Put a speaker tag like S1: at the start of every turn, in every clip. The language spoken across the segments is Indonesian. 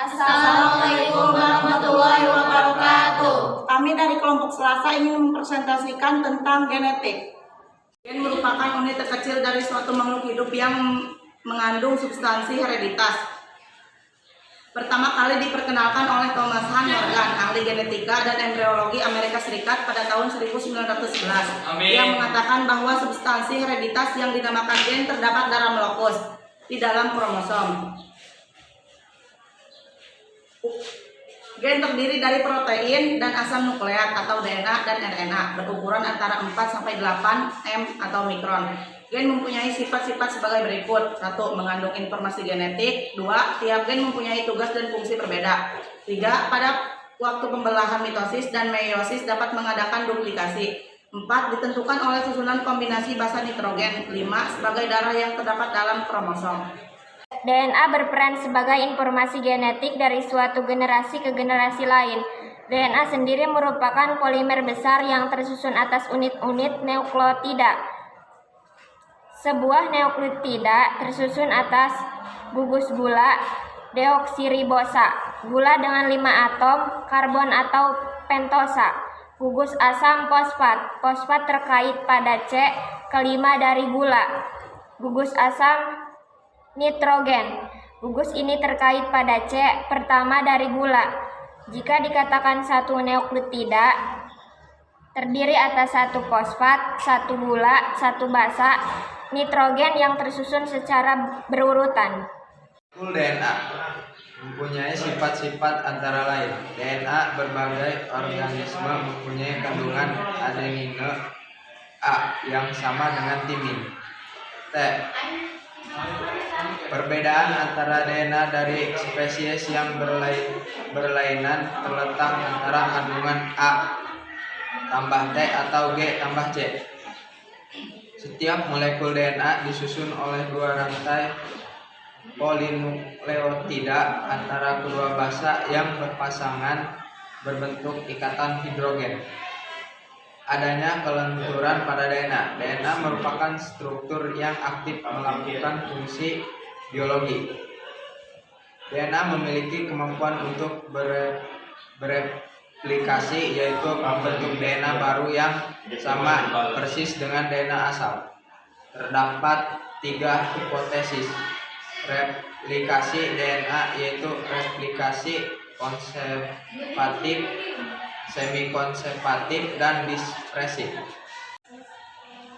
S1: Assalamualaikum warahmatullahi wabarakatuh.
S2: Kami dari kelompok Selasa ingin mempresentasikan tentang genetik. Gen merupakan unit terkecil dari suatu makhluk hidup yang mengandung substansi hereditas. Pertama kali diperkenalkan oleh Thomas H. Morgan, ahli genetika dan embriologi Amerika Serikat pada tahun 1911. Yang mengatakan bahwa substansi hereditas yang dinamakan gen terdapat dalam lokus di dalam kromosom. Gen terdiri dari protein dan asam nukleat atau DNA dan RNA berukuran antara 4-8 m atau mikron. Gen mempunyai sifat-sifat sebagai berikut. 1. Mengandung informasi genetik. 2. Tiap gen mempunyai tugas dan fungsi berbeda. 3. Pada waktu pembelahan mitosis dan meiosis dapat mengadakan duplikasi. 4. Ditentukan oleh susunan kombinasi basa nitrogen. 5. Sebagai darah yang terdapat dalam kromosom.
S1: DNA berperan sebagai informasi genetik dari suatu generasi ke generasi lain. DNA sendiri merupakan polimer besar yang tersusun atas unit-unit nukleotida. Sebuah nukleotida tersusun atas gugus gula deoksiribosa, gula dengan 5 atom, karbon atau pentosa, gugus asam fosfat, fosfat terkait pada C kelima dari gula, gugus asam nitrogen. Gugus ini terkait pada C pertama dari gula. Jika dikatakan satu nukleotida terdiri atas satu fosfat, satu gula, satu basa nitrogen yang tersusun secara berurutan.
S3: DNA mempunyai sifat-sifat antara lain. DNA berbagai organisme mempunyai kandungan adenine A yang sama dengan timin. T. Perbedaan antara DNA dari spesies yang berlainan terletak antara kandungan A tambah T atau G tambah C. Setiap molekul DNA disusun oleh 2 rantai polinukleotida antara kedua basa yang berpasangan berbentuk ikatan hidrogen. Adanya kelenturan pada DNA. DNA merupakan struktur yang aktif melakukan fungsi biologi. DNA memiliki kemampuan untuk bereplikasi, yaitu membentuk DNA baru yang sama persis dengan DNA asal. Terdapat 3 hipotesis replikasi DNA, yaitu replikasi konservatif, semi-konservatif, dan dispresif.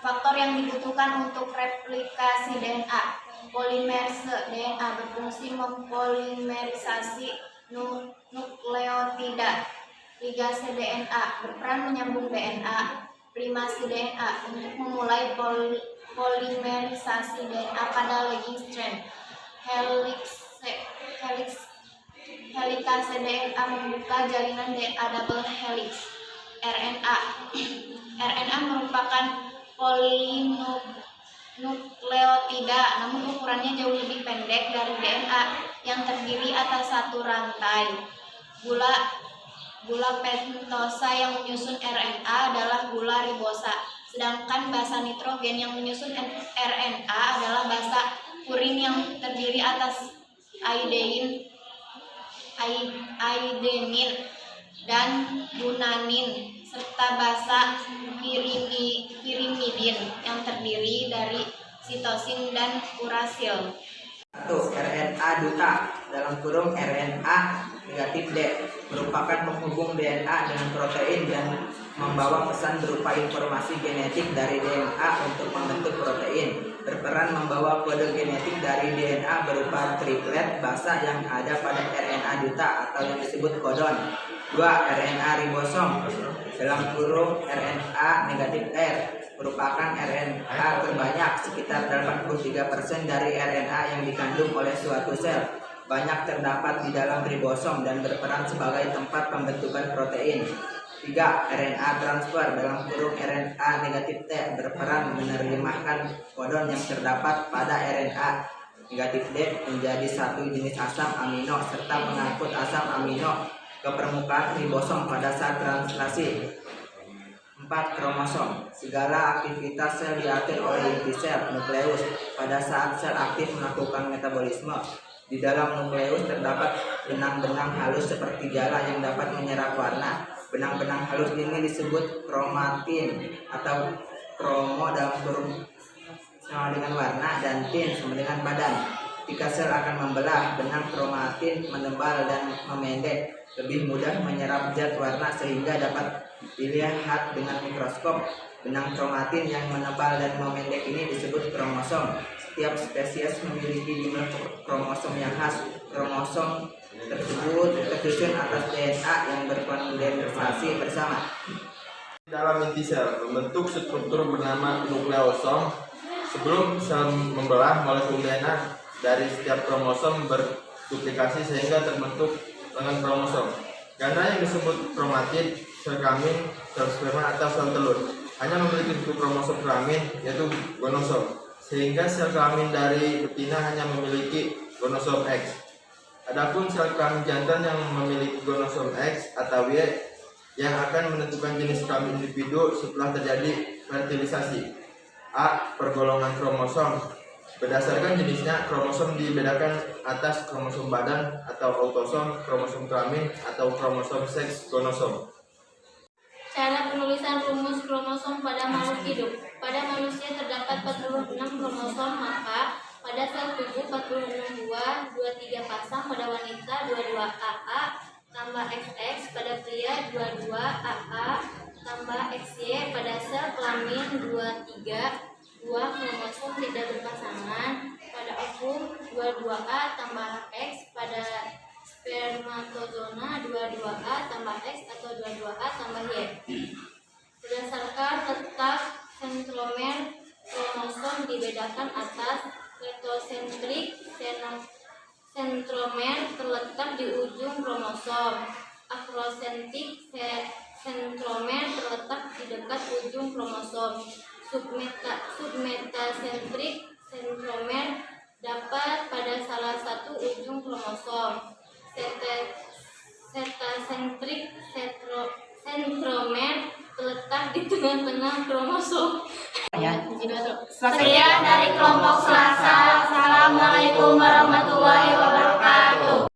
S4: Faktor yang dibutuhkan untuk replikasi DNA. Polimerase DNA berfungsi mempolimerisasi nukleotida. Ligase DNA berperan menyambung DNA. Primasi DNA untuk memulai polimerisasi DNA pada lagging strand. Helikase DNA membuka jalinan DNA double helix. RNA RNA merupakan polinukleotida, namun ukurannya jauh lebih pendek dari DNA yang terdiri atas satu rantai. Gula pentosa yang menyusun RNA adalah gula ribosa, sedangkan basa nitrogen yang menyusun RNA adalah basa purin yang terdiri atas adenin dan guanin, serta basa pirimidin yang terdiri dari sitosin dan urasil.
S5: RNA duta dalam kurung RNA negatif D merupakan penghubung DNA dengan protein dan membawa pesan berupa informasi genetik dari DNA untuk membentuk protein. Berperan membawa kode genetik dari DNA berupa triplet basa yang ada pada RNA duta atau yang disebut kodon. 2. RNA ribosom dalam kurung RNA negatif R merupakan RNA terbanyak, sekitar 83% dari RNA yang dikandung oleh suatu sel. Banyak terdapat di dalam ribosom dan berperan sebagai tempat pembentukan protein. 3. RNA transfer dalam kurung RNA negatif T berperan menerjemahkan kodon yang terdapat pada RNA negatif D menjadi satu jenis asam amino serta mengangkut asam amino ke permukaan ribosom pada saat translasi. 4. Kromosom. Segala aktivitas sel diatur oleh inti sel, nukleus, pada saat sel aktif melakukan metabolisme. Di dalam nukleus terdapat 8 benang-benang halus seperti jala yang dapat menyerap warna. Benang-benang halus ini disebut kromatin atau kromo dalam kurung sama dengan warna dan tin sama dengan badan. Ketika sel akan membelah, benang kromatin menebal dan memendek, lebih mudah menyerap zat warna sehingga dapat dilihat dengan mikroskop. Benang kromatin yang menebal dan memendek ini disebut kromosom. Setiap spesies memiliki jumlah kromosom yang khas. Kromosom tersebut tersusun atas DNA yang berkondensasi bersama.
S6: Dalam inti sel membentuk struktur bernama nukleosom. Sebelum sel membelah, molekul DNA dari setiap kromosom berduplikasi sehingga terbentuk dengan kromosom. Ganda yang disebut kromatid, sel kelamin, sel sperma atau sel telur hanya memiliki satu kromosom kelamin yaitu gonosom, sehingga sel kelamin dari betina hanya memiliki gonosom X. Adapun sel kelamin jantan yang memiliki gonosom X atau Y yang akan menentukan jenis kelamin individu setelah terjadi fertilisasi. A. Pergolongan kromosom. Berdasarkan jenisnya, kromosom dibedakan atas kromosom badan atau autosom, kromosom kelamin atau kromosom seks gonosom.
S7: Cara penulisan rumus kromosom pada makhluk hidup. Pada manusia terdapat 46 kromosom, maka pada sel tubuh 46 buah, 23 pasang, pada wanita 22 AA tambah XX, pada pria 22 AA tambah XY, pada sel kelamin 23 buah kromosom tidak berpasangan, pada ovum 22A tambah X, pada spermatozona 22A tambah X atau 22A tambah Y. Berdasarkan letak sentromer, kromosom dibedakan atas retosentrik, sentromer terletak di ujung kromosom, akrosentrik, sentromer terletak di dekat ujung kromosom, submetasentrik, sentromer dapat pada salah satu ujung kromosom, setasentrik, sentromer terletak di tengah-tengah kromosom.
S1: Sekian dari kelompok Selasa. Assalamualaikum warahmatullahi wabarakatuh.